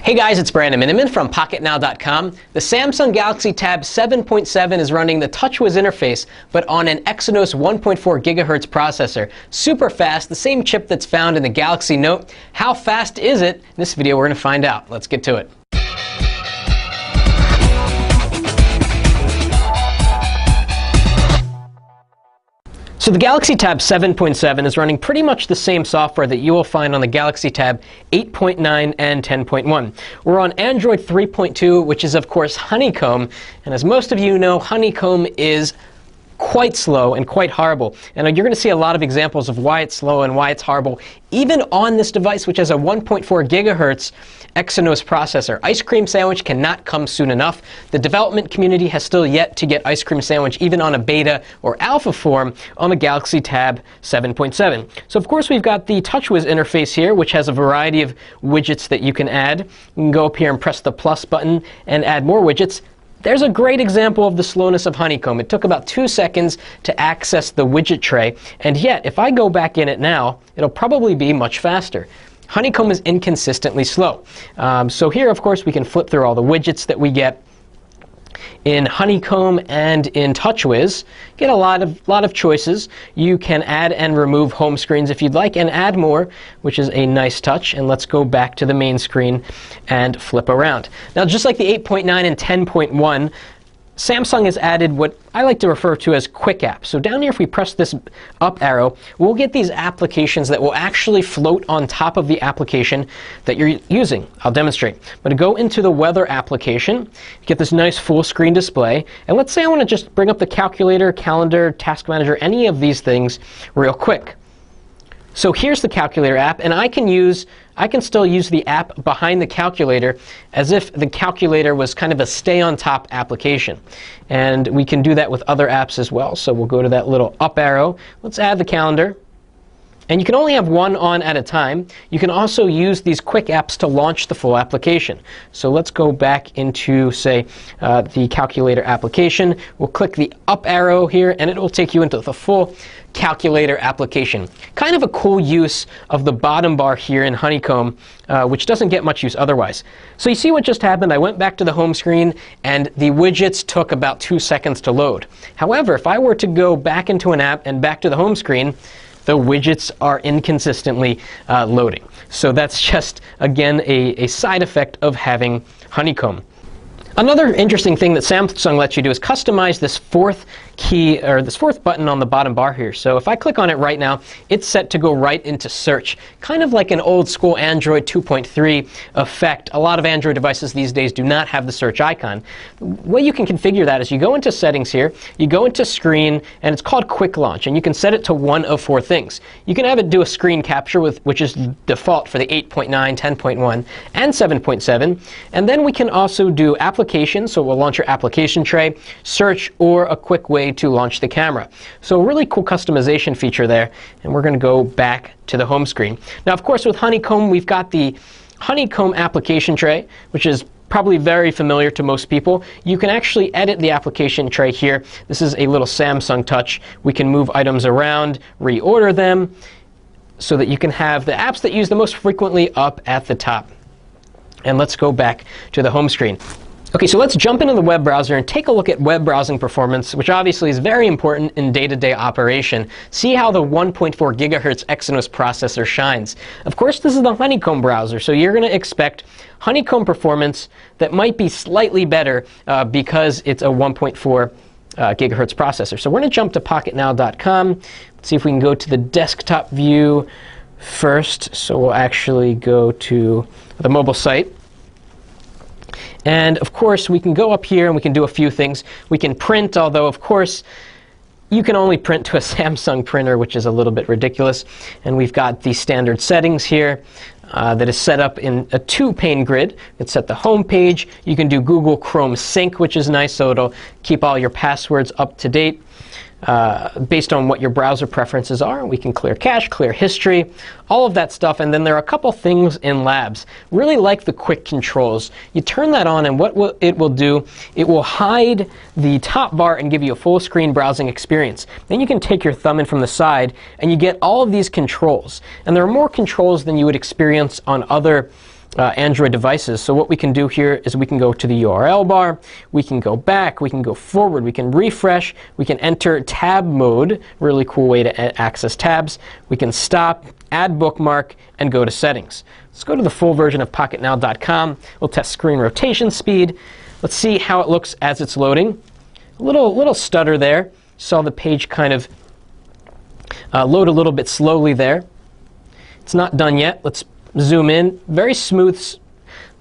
Hey guys, it's Brandon Miniman from PocketNow.com. The Samsung Galaxy Tab 7.7 is running the TouchWiz interface, but on an Exynos 1.4 GHz processor. Super fast, the same chip that's found in the Galaxy Note. How fast is it? In this video we're going to find out. Let's get to it. So the Galaxy Tab 7.7 is running pretty much the same software that you will find on the Galaxy Tab 8.9 and 10.1. We're on Android 3.2, which is of course Honeycomb, and as most of you know, Honeycomb is quite slow and quite horrible. And you're going to see a lot of examples of why it's slow and why it's horrible, even on this device, which has a 1.4 gigahertz Exynos processor. Ice Cream Sandwich cannot come soon enough. The development community has still yet to get Ice Cream Sandwich even on a beta or alpha form on the Galaxy Tab 7.7. So of course we've got the TouchWiz interface here, which has a variety of widgets that you can add. You can go up here and press the plus button and add more widgets. There's a great example of the slowness of Honeycomb. It took about 2 seconds to access the widget tray, and yet if I go back in it now, it'll probably be much faster. Honeycomb is inconsistently slow. So here, of course, we can flip through all the widgets that we get in Honeycomb and in TouchWiz. Get a lot of choices. You can add and remove home screens if you'd like, and add more, which is a nice touch. And let's go back to the main screen and flip around. Now, just like the 8.9 and 10.1, Samsung has added what I like to refer to as quick apps. So down here, if we press this up arrow, we'll get these applications that will actually float on top of the application that you're using. I'll demonstrate. I'm going to go into the weather application, get this nice full screen display, and let's say I want to just bring up the calculator, calendar, task manager, any of these things real quick. So here's the calculator app, and I can still use the app behind the calculator as if the calculator was kind of a stay on top application. And we can do that with other apps as well. So we'll go to that little up arrow. Let's add the calendar. And you can only have one on at a time. You can also use these quick apps to launch the full application. So let's go back into, say, the calculator application. We'll click the up arrow here, and it will take you into the full calculator application. Kind of a cool use of the bottom bar here in Honeycomb, which doesn't get much use otherwise. So you see what just happened? I went back to the home screen, and the widgets took about 2 seconds to load. However, if I were to go back into an app and back to the home screen, the widgets are inconsistently loading. So that's just, again, a side effect of having Honeycomb. Another interesting thing that Samsung lets you do is customize this fourth key, or this fourth button on the bottom bar here. So if I click on it right now, it's set to go right into search, kind of like an old school Android 2.3 effect. A lot of Android devices these days do not have the search icon. The way you can configure that is you go into settings here, you go into screen, and it's called quick launch, and you can set it to one of 4 things. You can have it do a screen capture, which is default for the 8.9, 10.1, and 7.7, and then we can also do applications, so we'll launch your application tray, search, or a quick way to launch the camera. So a really cool customization feature there, and we're going to go back to the home screen. Now, of course, with Honeycomb, we've got the Honeycomb application tray, which is probably very familiar to most people. You can actually edit the application tray here. This is a little Samsung touch. We can move items around, reorder them, so that you can have the apps that you use the most frequently up at the top. And let's go back to the home screen. Okay, so let's jump into the web browser and take a look at web browsing performance, which obviously is very important in day-to-day operation. See how the 1.4 gigahertz Exynos processor shines. Of course, this is the Honeycomb browser, so you're going to expect Honeycomb performance that might be slightly better because it's a 1.4 gigahertz processor. So we're going to jump to PocketNow.com. Let's see if we can go to the desktop view first. So we'll actually go to the mobile site. And of course, we can go up here and we can do a few things. We can print, although of course, you can only print to a Samsung printer, which is a little bit ridiculous. And we've got the standard settings here that is set up in a 2-pane grid. It's set the home page. You can do Google Chrome Sync, which is nice, so it'll keep all your passwords up to date. Based on what your browser preferences are. We can clear cache, clear history, all of that stuff. And then there are a couple things in Labs. Really like the quick controls. You turn that on, and what it will do, it will hide the top bar and give you a full screen browsing experience. Then you can take your thumb in from the side, and you get all of these controls. And there are more controls than you would experience on other Android devices. So what we can do here is we can go to the URL bar, we can go back, we can go forward, we can refresh, we can enter tab mode, really cool way to access tabs. We can stop, add bookmark, and go to settings. Let's go to the full version of PocketNow.com. We'll test screen rotation speed. Let's see how it looks as it's loading. A little stutter there. Saw the page kind of load a little bit slowly there. It's not done yet. Let's zoom in. Very smooth,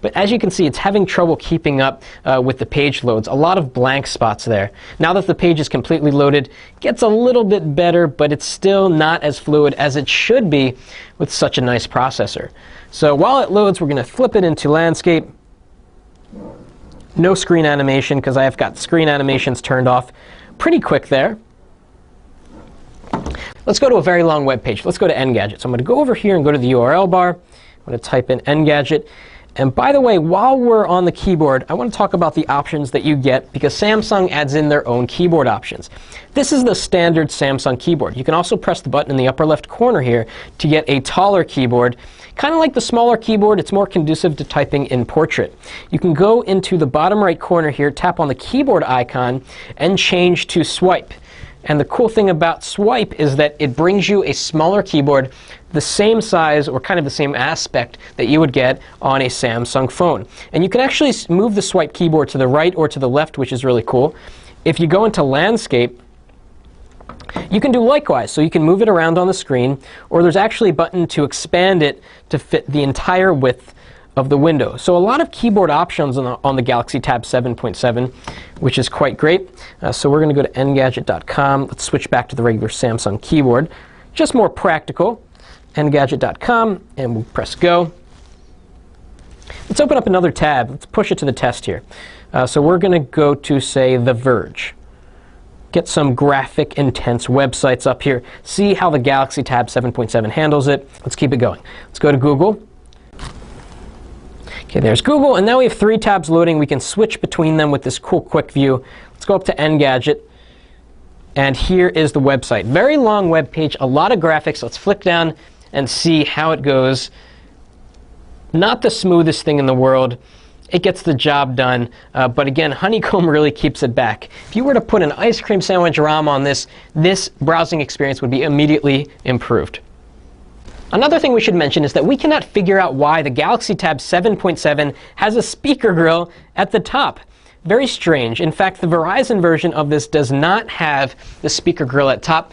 but as you can see, it's having trouble keeping up with the page loads. A lot of blank spots there. Now that the page is completely loaded, it gets a little bit better, but it's still not as fluid as it should be with such a nice processor. So while it loads, we're going to flip it into landscape. No screen animation because I have got screen animations turned off pretty quick there. Let's go to a very long web page. Let's go to Engadget. So I'm going to go over here and go to the URL bar. I'm going to type in Engadget. And by the way, while we're on the keyboard, I want to talk about the options that you get because Samsung adds in their own keyboard options. This is the standard Samsung keyboard. You can also press the button in the upper left corner here to get a taller keyboard. Kind of like the smaller keyboard, it's more conducive to typing in portrait. You can go into the bottom right corner here, tap on the keyboard icon, and change to swipe. And the cool thing about swipe is that it brings you a smaller keyboard, the same size or kind of the same aspect that you would get on a Samsung phone. And you can actually move the swipe keyboard to the right or to the left, which is really cool. If you go into landscape, you can do likewise. So you can move it around on the screen, or there's actually a button to expand it to fit the entire width of the window. So a lot of keyboard options on the Galaxy Tab 7.7, which is quite great. So we're going to go to Engadget.com. Let's switch back to the regular Samsung keyboard. Just more practical. Engadget.com, and we'll press go. Let's open up another tab. Let's push it to the test here. So we're going to go to, say, The Verge. Get some graphic, intense websites up here. See how the Galaxy Tab 7.7 handles it. Let's keep it going. Let's go to Google. Okay, there's Google, and now we have 3 tabs loading. We can switch between them with this cool quick view. Let's go up to Engadget, and here is the website. Very long web page, a lot of graphics. Let's flick down and see how it goes. Not the smoothest thing in the world. It gets the job done, but again, Honeycomb really keeps it back. If you were to put an ice cream sandwich ROM on this browsing experience would be immediately improved. Another thing we should mention is that we cannot figure out why the Galaxy Tab 7.7 has a speaker grill at the top. Very strange. In fact, the Verizon version of this does not have the speaker grill at top.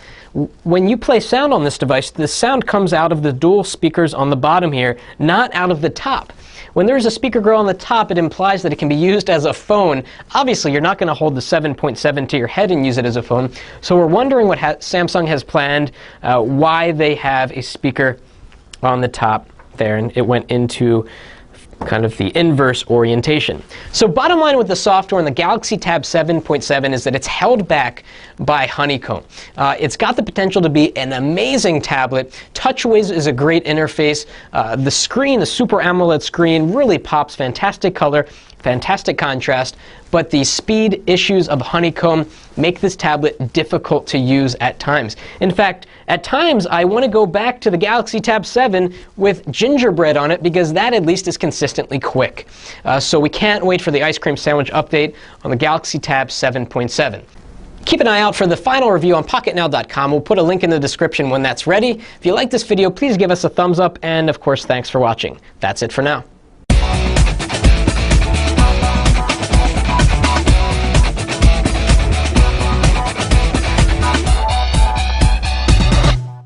When you play sound on this device, the sound comes out of the dual speakers on the bottom here, not out of the top. When there's a speaker grill on the top, it implies that it can be used as a phone. Obviously, you're not going to hold the 7.7 to your head and use it as a phone. So we're wondering what Samsung has planned, why they have a speaker on the top there, and it went into kind of the inverse orientation. So bottom line with the software in the Galaxy Tab 7.7 is that it's held back by Honeycomb. It's got the potential to be an amazing tablet. TouchWiz is a great interface. The screen, the Super AMOLED screen, really pops. Fantastic color, fantastic contrast, but the speed issues of Honeycomb make this tablet difficult to use at times. In fact, at times I want to go back to the Galaxy Tab 7 with Gingerbread on it because that at least is consistently quick. So we can't wait for the ice cream sandwich update on the Galaxy Tab 7.7. Keep an eye out for the final review on PocketNow.com. We'll put a link in the description when that's ready. If you like this video, please give us a thumbs up, and of course, thanks for watching. That's it for now.